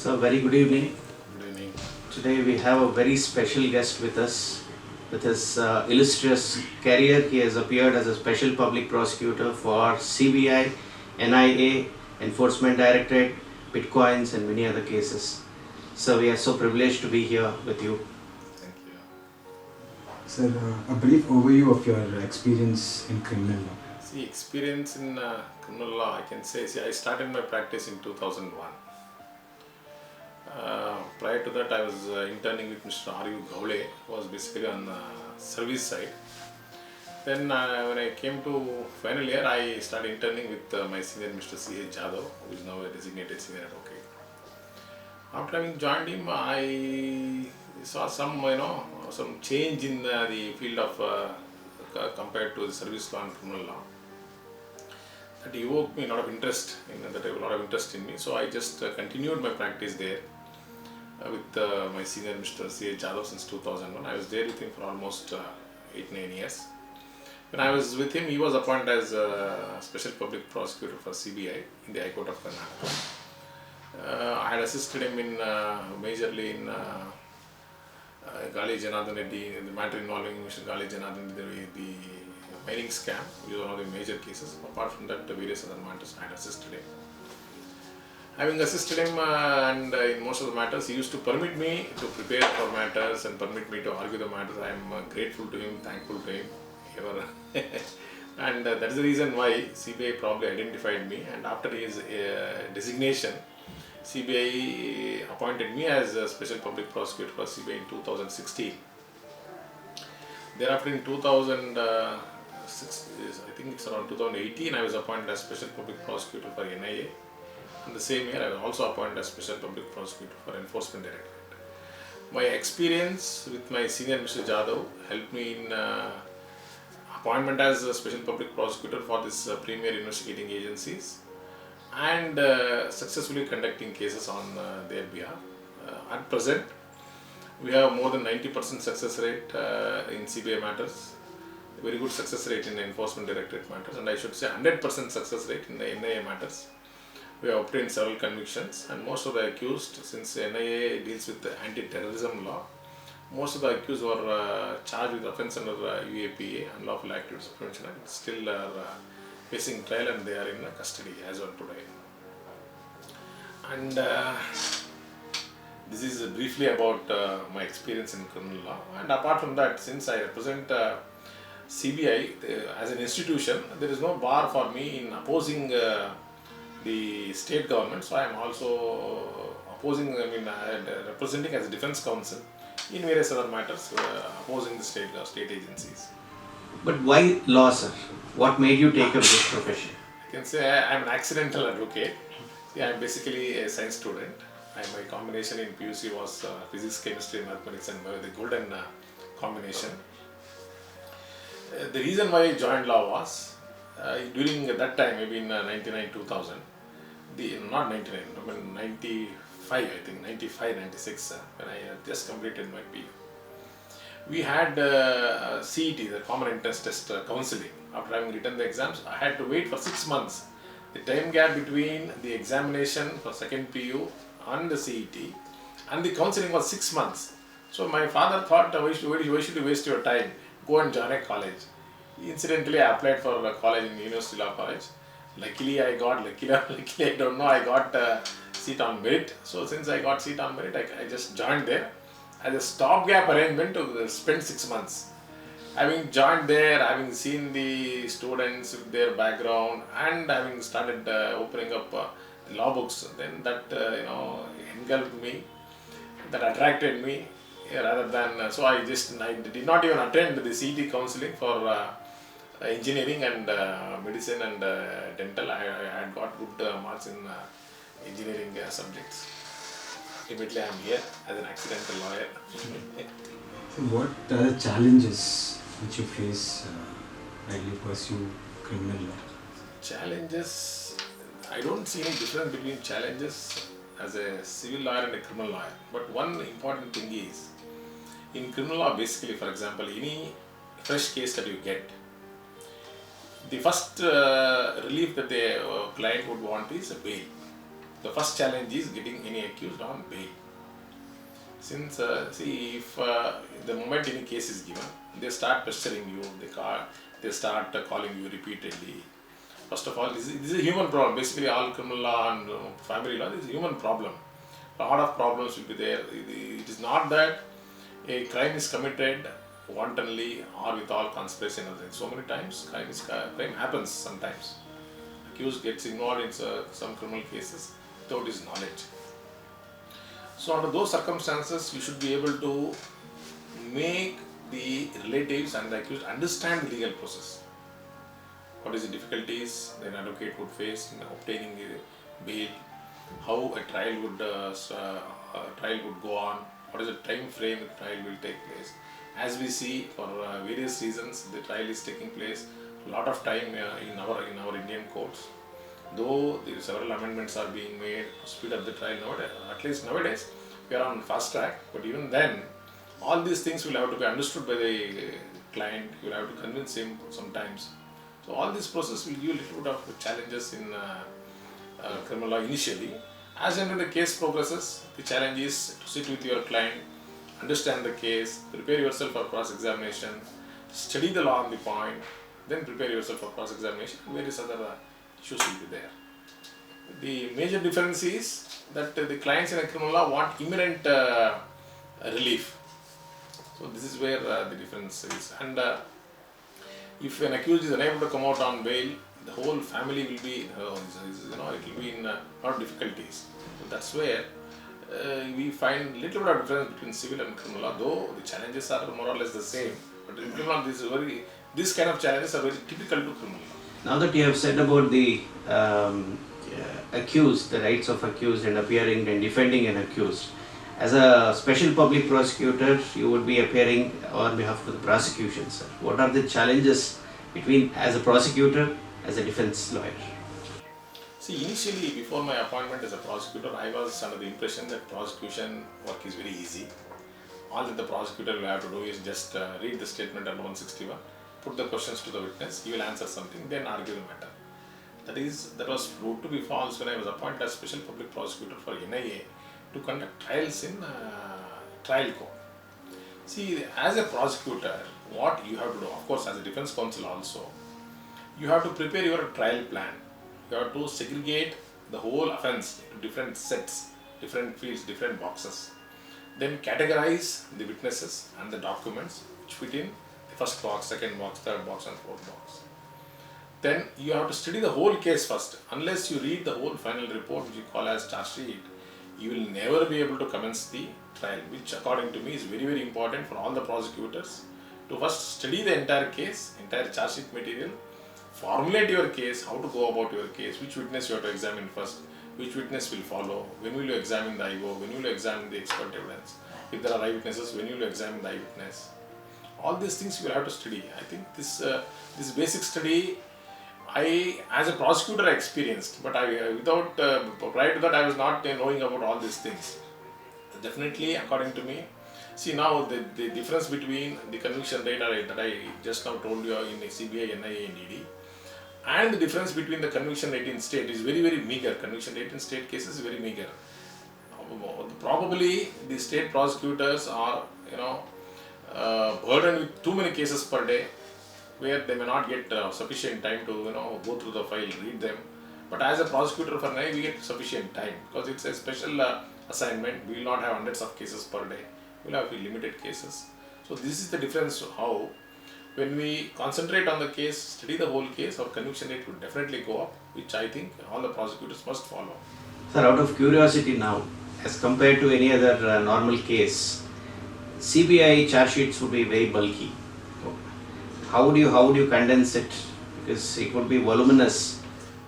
So, very good evening. Good evening. Today we have a very special guest with us. With his illustrious career, he has appeared as a special public prosecutor for CBI, NIA, Enforcement Directorate, Bitcoins, and many other cases. So, we are so privileged to be here with you. Thank you. Sir, a brief overview of your experience in criminal law. See, experience in criminal law, I can say, I started my practice in 2001. Prior to that, I was interning with Mr. R.U. Gaule, who was basically on the service side. Then when I came to final year, I started interning with my senior Mr. C.A. Jadhav, who is now a designated senior advocate. After having joined him, I saw some change in the field of compared to the service law and criminal law. That evoked me a lot of interest in me. So I just continued my practice there with my senior Mr. C.A. Jadhav since 2001. I was there with him for almost 8-9 years. When I was with him, he was appointed as a special public prosecutor for CBI in the High Court of Karnataka. I had assisted him in majorly in Gali Janardhan Reddy, the matter involving Mr. Gali Janardhan Reddy, the mining scam, which was one of the major cases. Apart from that, various other matters I had assisted him. Having assisted him and in most of the matters, he used to permit me to prepare for matters and permit me to argue the matters. I am grateful to him, thankful to him. And that is the reason why CBI probably identified me, and after his designation, CBI appointed me as a special public prosecutor for CBI in 2016. Thereafter in 2006, I think it's around 2018, I was appointed as special public prosecutor for NIA. In the same year, I was also appointed as special public prosecutor for Enforcement Directorate. My experience with my senior Mr. Jadhav helped me in appointment as a special public prosecutor for this premier investigating agencies and successfully conducting cases on their behalf. At present, we have more than 90% success rate in CBI matters, very good success rate in Enforcement Directorate matters, and I should say 100% success rate in the NIA matters. We have obtained several convictions, and most of the accused, since NIA deals with the anti-terrorism law, most of the accused were charged with offence under UAPA, Unlawful Activities of Prevention Act, still are facing trial and they are in custody as of today. And this is briefly about my experience in criminal law. And apart from that, since I represent CBI as an institution, there is no bar for me in opposing the state government. So I am also representing as a defense counsel in various other matters, opposing the state agencies. But why law, sir? What made you take up this profession? I can say I am an accidental advocate. I am basically a science student. My combination in PUC was physics, chemistry, mathematics, and the golden combination. The reason why I joined law was during that time, maybe in 99-2000, not 99, I mean 95, I think 95, 96, when I just completed my PU. We had CET, the Common Entrance Test counseling. After having written the exams, I had to wait for 6 months. The time gap between the examination for second PU and the CET and the counseling was 6 months. So my father thought, why should you waste your time? Go and join a college. Incidentally, I applied for a college in University Law College. Luckily, I got a seat on merit. So since I got seat on merit, I just joined there as a stopgap arrangement to spend 6 months. Having joined there, having seen the students with their background, and having started opening up law books, then that engulfed me, that attracted me. Rather than so I did not even attend the CET counseling for engineering and medicine and dental. I had got good marks in engineering subjects. Ultimately, I am here as an accidental lawyer. So what are the challenges which you face while you pursue criminal law? Challenges, I don't see any difference between challenges as a civil lawyer and a criminal lawyer. But one important thing is, in criminal law, basically, for example, any fresh case that you get, the first relief that the client would want is a bail. The first challenge is getting any accused on bail. Since, if the moment any case is given, they start pestering you, they start calling you repeatedly. First of all, this is a human problem. Basically, all criminal law and family law is a human problem. A lot of problems will be there. It is not that a crime is committed wantonly or with all conspiracy and everything. So many times, crime happens sometimes. Accused gets involved in some criminal cases without his knowledge. So under those circumstances, you should be able to make the relatives and the accused understand the legal process. What is the difficulties an advocate would face in obtaining a bail, how a trial would go on, what is the time frame the trial will take place. As we see, for various reasons, the trial is taking place a lot of time in our Indian courts. Though several amendments are being made to speed up the trial nowadays, at least nowadays, we are on fast track. But even then, all these things will have to be understood by the client. You will have to convince him sometimes. So all this process will give a little bit of challenges in criminal law initially. As and when the case progresses, the challenge is to sit with your client, understand the case, prepare yourself for cross-examination, study the law on the point, then prepare yourself for cross-examination. Various other issues will be there. The major difference is that the clients in a criminal law want imminent relief. So this is where the difference is. And if an accused is unable to come out on bail, the whole family will be, it will be in a lot of difficulties. So that's where we find little bit of difference between civil and criminal law, though the challenges are more or less the same. But in criminal law, this kind of challenges are very typical to criminal law. Now that you have said about the accused, the rights of accused and appearing and defending an accused, as a special public prosecutor, you would be appearing on behalf of the prosecution, sir. What are the challenges between as a prosecutor, as a defense lawyer? See, initially, before my appointment as a prosecutor, I was under the impression that prosecution work is very easy. All that the prosecutor will have to do is just read the statement under 161, put the questions to the witness, he will answer something, then argue the matter. That was proved to be false when I was appointed as special public prosecutor for NIA to conduct trials in trial court. See, as a prosecutor, what you have to do, of course, as a defense counsel also, you have to prepare your trial plan. You have to segregate the whole offense into different sets, different fields, different boxes. Then categorize the witnesses and the documents which fit in the first box, second box, third box and fourth box. Then you have to study the whole case first. Unless you read the whole final report, which you call as charge sheet, you will never be able to commence the trial, which according to me is very, very important for all the prosecutors to first study the entire case, entire charge sheet material, formulate your case, how to go about your case, which witness you have to examine first, which witness will follow, when will you examine the IO, when will you examine the expert evidence, if there are eyewitnesses, when will you examine the eyewitness. All these things you will have to study. I think this basic study, as a prosecutor I experienced, but prior to that I was not knowing about all these things. Definitely, according to me, see now the difference between the conviction rate that I just now told you in CBI, NIA and ED, and the difference between the conviction rate in state is very, very meager. Conviction rate in state cases is very meager. Probably the state prosecutors are burdened with too many cases per day, where they may not get sufficient time to go through the file, read them. But as a prosecutor for NIA, we get sufficient time because it's a special assignment. We will not have hundreds of cases per day. We will have limited cases. So this is the difference how when we concentrate on the case, study the whole case, our conviction rate will definitely go up, which I think all the prosecutors must follow. Sir, out of curiosity now, as compared to any other normal case, CBI charge sheets would be very bulky. How would you condense it? Because it would be voluminous.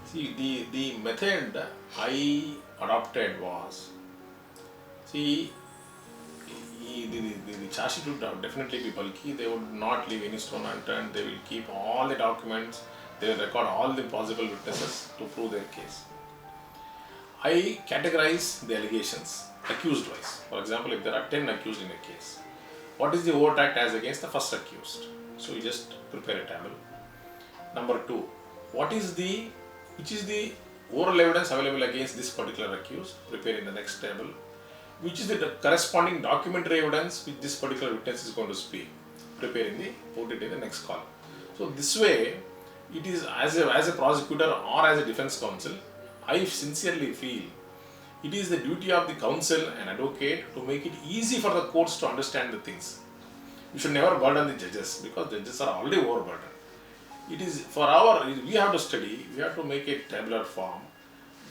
See, the method I adopted was, the charge sheet would definitely be bulky. They would not leave any stone unturned. They will keep all the documents. They will record all the possible witnesses to prove their case. I categorize the allegations accused wise. For example, if there are 10 accused in a case, what is the overt act as against the first accused? So you just prepare a table. Number 2, which is the oral evidence available against this particular accused, prepare in the next table, which is the corresponding documentary evidence which this particular witness is going to speak, prepare in the, put it in the next column. So this way, it is as a prosecutor or as a defense counsel, I sincerely feel it is the duty of the counsel and advocate to make it easy for the courts to understand the things. We should never burden the judges because judges are already overburdened. It is for we have to study, we have to make a tabular form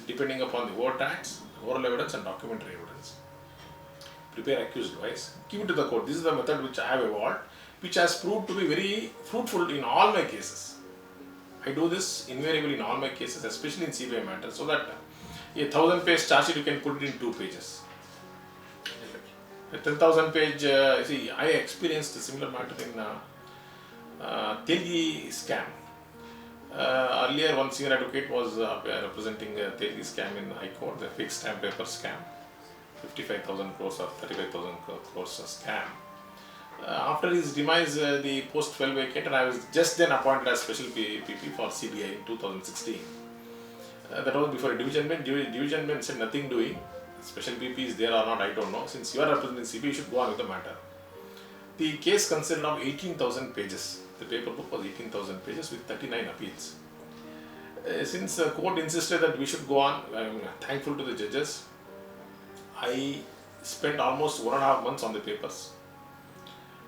depending upon the word acts, oral evidence and documentary evidence. Prepare accused wise, give it to the court. This is the method which I have evolved, which has proved to be very fruitful in all my cases. I do this invariably in all my cases, especially in CBI matters, so that a 1000-page charge sheet you can put it in 2 pages. A 10,000 page, see, I experienced a similar matter in Telgi scam. Earlier, one senior advocate was representing a Telgi scam in High Court, the fixed stamp paper scam, 55,000 crores or 35,000 crores scam. After his demise, the post fell vacant, and I was just then appointed as special PP for CBI in 2016. That was before a division bench. Division bench said nothing doing. Special PP is there or not, I don't know. Since you are representing CBI, you should go on with the matter. The case consisted of 18,000 pages. The paper book was 18,000 pages with 39 appeals. Since the court insisted that we should go on, I am thankful to the judges. I spent almost 1.5 months on the papers.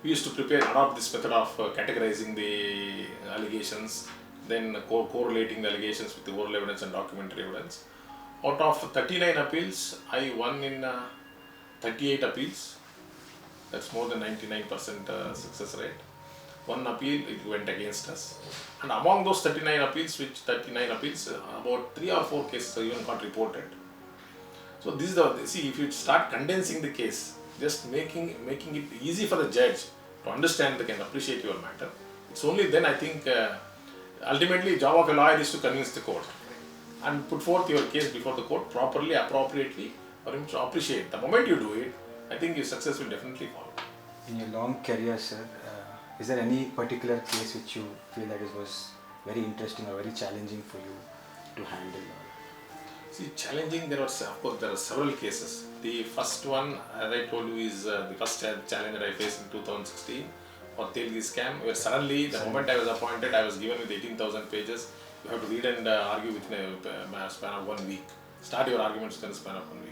We used to adopt this method of categorizing the allegations, then correlating the allegations with the oral evidence and documentary evidence. Out of 39 appeals, I won in 38 appeals. That's more than 99% success rate. One appeal, it went against us. And among those 39 appeals, about 3 or 4 cases even got reported. So this is see, if you start condensing the case, just making it easy for the judge to understand, they can appreciate your matter. It's only then I think ultimately job of a lawyer is to convince the court and put forth your case before the court properly, appropriately for him to appreciate. The moment you do it, I think your success will definitely follow. In your long career, sir, is there any particular case which you feel that it was very interesting or very challenging for you to handle? See, challenging, there are several cases. The first one, as I told you, is the first challenge that I faced in 2016 for Telgi scam, where suddenly, the moment I was appointed, I was given with 18,000 pages. You have to read and argue within a span of 1 week. Start your arguments within a span of 1 week.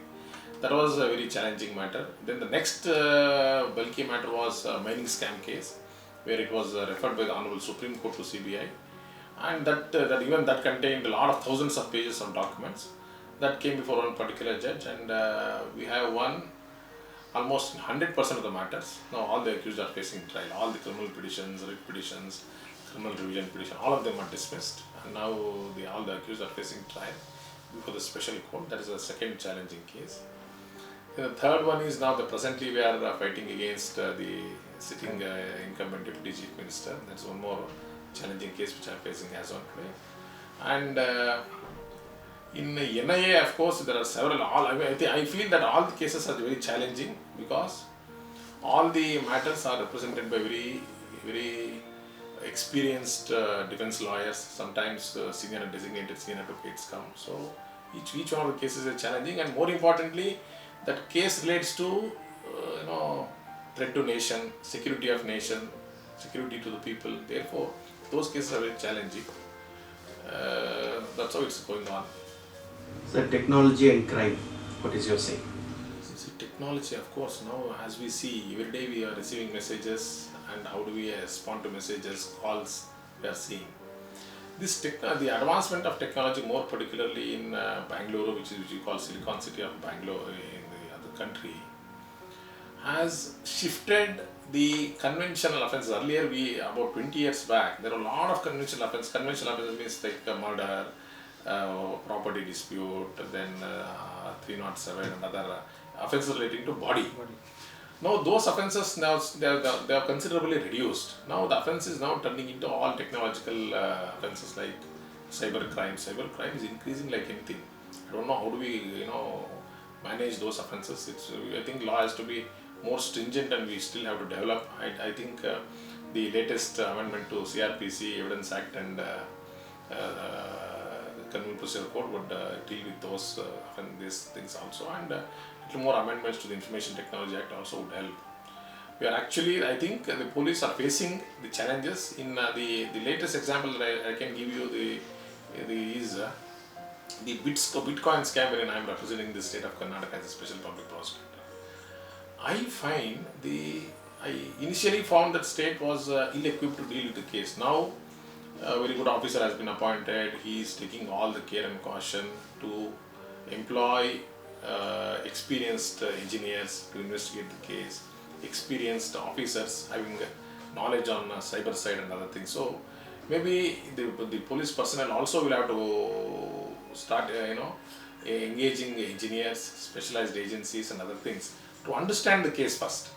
That was a very challenging matter. Then the next bulky matter was a mining scam case, where it was referred by the Honorable Supreme Court to CBI, and that contained a lot of thousands of pages of documents. That came before one particular judge, and we have won almost 100% of the matters. Now all the accused are facing trial. All the criminal petitions, writ petitions, criminal revision petition, all of them are dismissed, and now all the accused are facing trial before the special court. That is the second challenging case. And the third one is now presently we are fighting against the sitting incumbent deputy chief minister. That's one more challenging case which I am facing as on today. And in NIA, of course, there are several. I feel that all the cases are very challenging because all the matters are represented by very, very experienced defense lawyers. Sometimes senior and designated senior advocates come. So each one of the cases is challenging, and more importantly, that case relates to threat to nation, security of nation, security to the people. Therefore, those cases are very challenging. That's how it's going on. So technology and crime, what is your say? See, technology, of course, now as we see, every day we are receiving messages, and how do we respond to messages, calls we are seeing. The advancement of technology, more particularly in Bangalore, which we call Silicon City of Bangalore in the other country, has shifted the conventional offences. Earlier, about 20 years back, there were a lot of conventional offences. Conventional offences means like murder, property dispute, then 307 and other offences relating to body. Now those offences they are considerably reduced. Now the offence is now turning into all technological offences like cyber crime. Cyber crime is increasing like anything. I don't know how do we manage those offences. I think law has to be more stringent, and we still have to develop. I think the latest amendment to CRPC, Evidence Act, and Criminal Procedure Code would deal with those these things also, and little more amendments to the Information Technology Act also would help. We are actually, I think, the police are facing the challenges. In the latest example that I can give you is the Bitcoin scam, wherein I am representing the state of Karnataka as a special public prosecutor. I initially found that state was ill-equipped to deal with the case. Now, a very good officer has been appointed. He is taking all the care and caution to employ experienced engineers to investigate the case, experienced officers having knowledge on cyber side and other things. So maybe the police personnel also will have to start engaging engineers, specialized agencies and other things to understand the case first.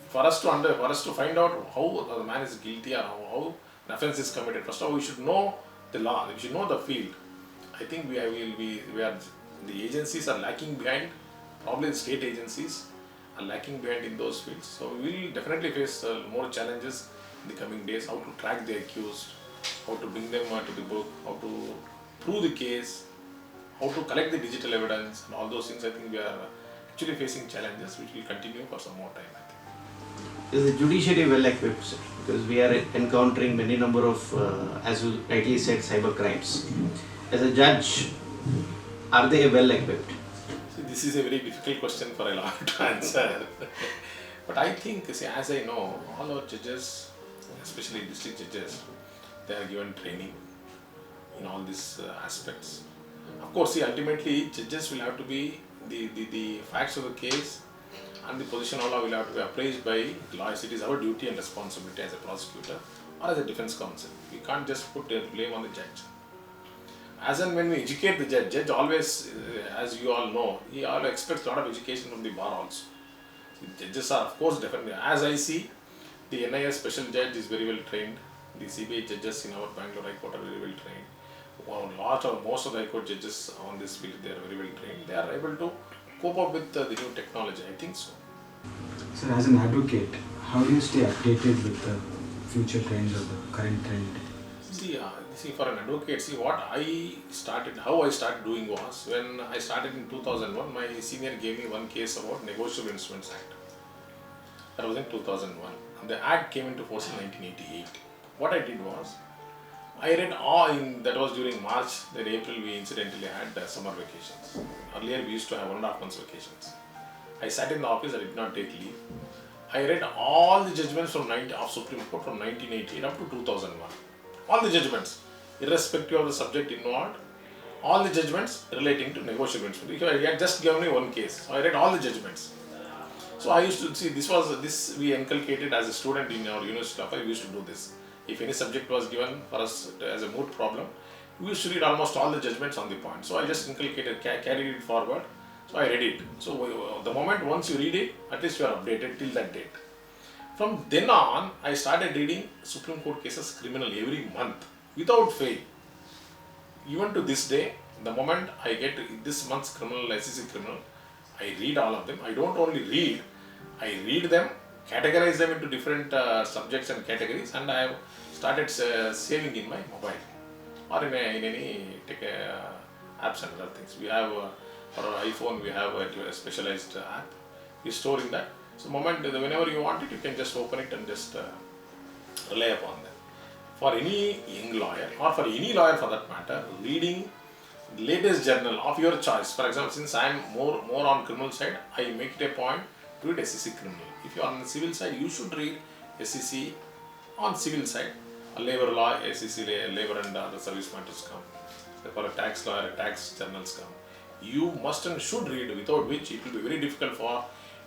For us to find out how the man is guilty or how an offence is committed, first of all we should know the law, we should know the field. I think the agencies are lacking behind, probably the state agencies are lacking behind in those fields. So we will definitely face more challenges in the coming days, how to track the accused, how to bring them to the book, how to prove the case, how to collect the digital evidence and all those things. I think we are actually facing challenges which will continue for some more time, I think. Is the judiciary well equipped, sir? Because we are encountering many number of, as you rightly said, cyber crimes. As a judge, are they well equipped? See, this is a very difficult question for a lawyer to answer. But I think, see, as I know, all our judges, especially district judges, they are given training in all these aspects. Of course, see, ultimately, judges will have to be the facts of the case and the position of law will have to be appraised by lawyers. It is our duty and responsibility as a prosecutor or as a defense counsel. We can't just put the blame on the judge. As and when we educate the judge always, as you all know, he always expects a lot of education from the bar also. The judges are, of course, definitely, as I see, the NIS special judge is very well trained. The CBI judges in our Bangalore High Court are very well trained. Most of the High Court judges on this field, they are very well trained. They are able to cope up with the new technology, I think so. So as an advocate, how do you stay updated with the future trends or the current trend? See, for an advocate, how I started doing was, when I started in 2001, my senior gave me one case about Negotiable Instruments Act. That was in 2001. And the Act came into force in 1988. What I did was, I read that was during March, then April we incidentally had summer vacations. Earlier we used to have 1.5 months vacations. I sat in the office, I did not take leave. I read all the judgments of Supreme Court from 1988 up to 2001. All the judgments, irrespective of the subject involved, all the judgments relating to negotiable instruments. He had just given me one case, so I read all the judgments. So I used to see, this we inculcated as a student in our university of we used to do this. If any subject was given for us as a moot problem, we used to read almost all the judgments on the point. So I just inculcated, carried it forward. So I read it. So the moment once you read it, at least you are updated till that date. From then on, I started reading Supreme Court cases criminal every month without fail. Even to this day, the moment I get this month's criminal, SEC criminal, I read all of them. I don't only read, I read them, categorize them into different subjects and categories, and I have started saving in my mobile or in any apps and other things. We have for our iPhone, we have a specialized app. We store in that. So whenever you want it, you can just open it and just rely upon them. For any young lawyer, or for any lawyer for that matter, reading the latest journal of your choice. For example, since I am more on criminal side, I make it a point to read SEC criminal. If you are on the civil side, you should read SEC on civil side. A labor law, SEC labor and other service matters come. For a tax lawyer, tax journals come. You must and should read, without which it will be very difficult for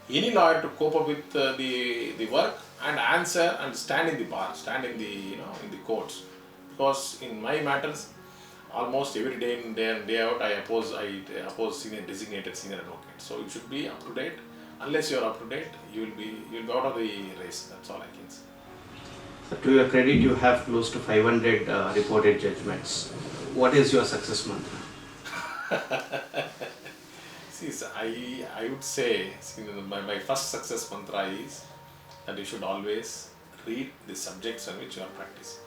any lawyer to cope up with the work and answer and stand in the bar, stand in the in the courts. Because in my matters, almost every day in day out, I oppose designated senior advocate. So you should be up to date. Unless you are up to date, you will be out of the race. That's all I can say. So to your credit, you have close to 500 reported judgments. What is your success mantra? See, I would say my first success mantra is that you should always read the subjects on which you are practicing.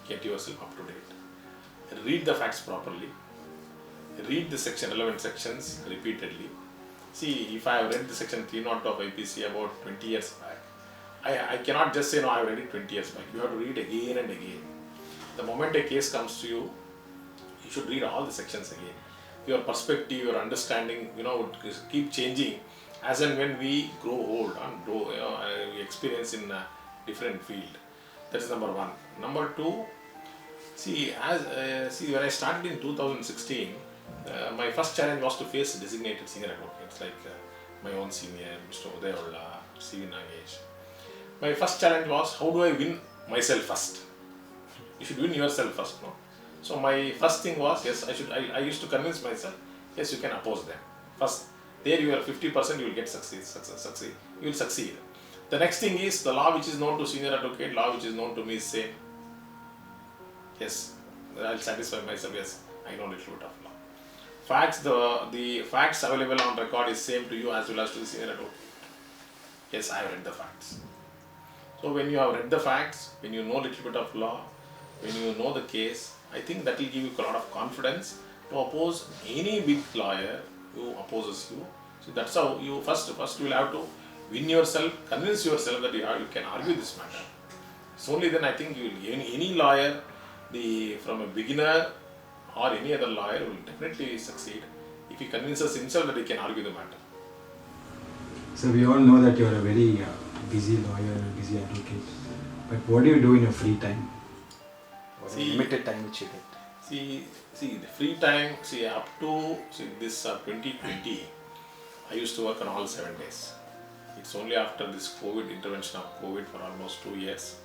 Get yourself up to date. read the facts properly, read the relevant sections repeatedly. See, if I have read the section 302 of IPC about 20 years back, I cannot just say, no, I have read it 20 years back. You have to read again and again. The moment a case comes to you, you should read all the sections again. Your perspective, your understanding, would keep changing as and when we grow old and grow, we experience in a different field. That is number one. Number two, see, when I started in 2016, my first challenge was to face designated senior advocates like my own senior, Mr. Udayolla, C.V. Nagesh. My first challenge was, how do I win myself first? You should win yourself first, no? So my first thing was, yes, I used to convince myself, yes, you can oppose them. First, there you are 50%, you will get succeed. You will succeed. The next thing is, the law which is known to senior advocate, law which is known to me is same. Yes, I will satisfy myself, yes, I know a little bit of law. Facts, the facts available on record is same to you as well as to the senior advocate. Yes, I have read the facts. So when you have read the facts, when you know a little bit of law, when you know the case, I think that will give you a lot of confidence to oppose any big lawyer who opposes you. So that's how you first you will have to win yourself, convince yourself that you can argue this matter. So only then I think any lawyer, from a beginner or any other lawyer, will definitely succeed if he convinces himself that he can argue the matter. So we all know that you are a very busy lawyer, busy advocate. But what do you do in your free time? Limited time which you get. See the free time, up to this 2020, I used to work on all 7 days. It's only after this intervention of COVID for almost 2 years,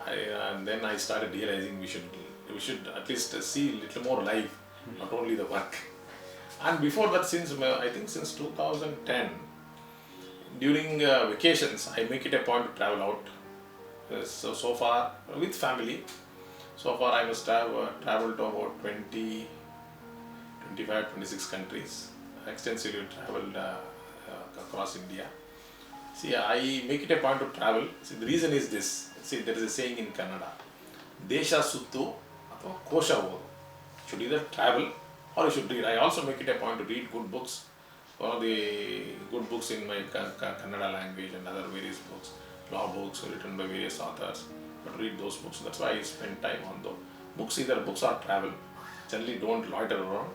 and then I started realizing we should at least see a little more life, not only the work. And before that, I think since 2010, during vacations, I make it a point to travel out. So far with family. So far I must have traveled to about 25, 26 countries, extensively traveled across India. I make it a point to travel. The reason is this. There is a saying in Kannada, Desha Suttu athava Kosha Odu. You should either travel or you should read. I also make it a point to read good books, the good books in my Kannada language and other various books, law books written by various authors. But read those books. That's why I spend time on those books, either books or travel. Generally don't loiter around.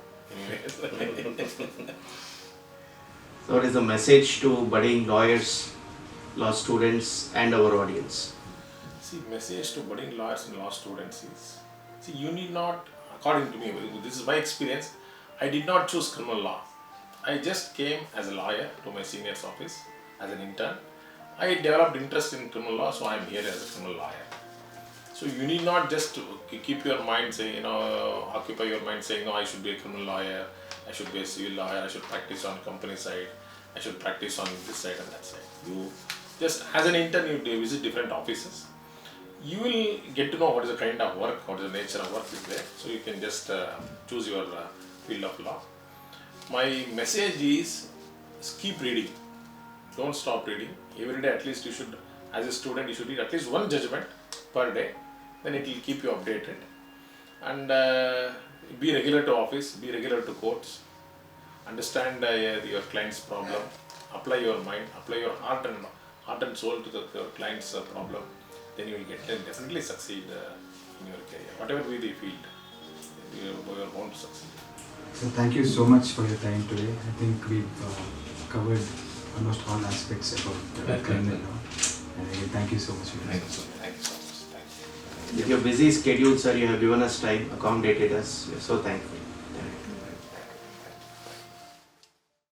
So what is the message to budding lawyers, law students and our audience? Message to budding lawyers and law students is, you need not, according to me, this is my experience, I did not choose criminal law. I just came as a lawyer to my senior's office as an intern. I developed interest in criminal law, so I am here as a criminal lawyer. So you need not just keep your mind saying, occupy your mind saying, no, I should be a criminal lawyer, I should be a civil lawyer, I should practice on company side, I should practice on this side and that side. You just, as an intern, you visit different offices. You will get to know what is the kind of work, what is the nature of work is there. So you can just choose your field of law. My message is keep reading. Don't stop reading. Every day at least you should, as a student, you should read at least one judgment per day. Then it will keep you updated. And be regular to office, be regular to courts. Understand your client's problem. Apply your mind, apply your heart and soul to your client's problem. Then you will definitely succeed in your career. Whatever be the field, you are bound to succeed. So thank you so much for your time today. I think we've covered almost all aspects about criminal law. And again, thank you so much for your time. Thank you so much. Thank you. With your busy schedule, sir, you have given us time, accommodated us. We are so thankful.